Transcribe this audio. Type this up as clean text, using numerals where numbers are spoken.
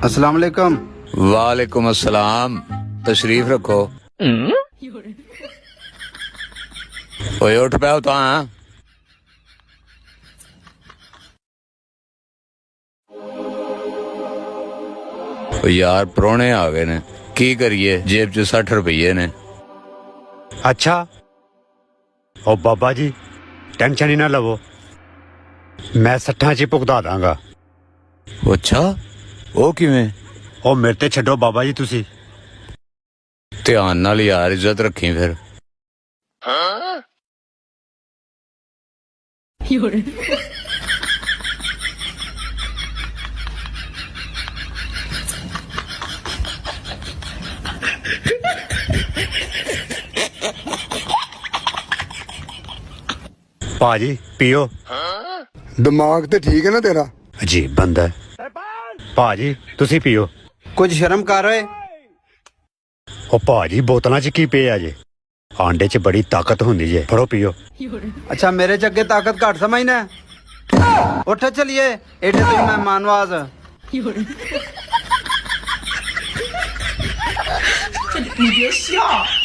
अस्सलाम वालेकुम। वालेकुम अस्सलाम। तशरीफ रखो। ओए उठ पाओ तो हाँ। ओ यार प्रोने आ गए ने की करिए जेब च 60 रुपये ने। अच्छा ओ बाबा जी टेंशन ही ना लवो, मैं 60 च भुगता दांगा। अच्छा ओ किवें? ओ मेरे ते छड्डो बाबा जी तुसी। ध्यान नाल यार इज्जत रखी फिर। भाजी पियो। दिमाग तो ठीक है ना तेरा? अजीब बंदा है। भाजी तुसी पियो। कुछ शर्म कर रहे। ओ भाजी बोतलों च की पे जे? आंडे च बड़ी ताकत होंदी जे, फड़ो पियो। अच्छा मेरे च अगे ताकत घट समझना है। उठ चलिए एठे तुम मेहमानवाज।你别笑。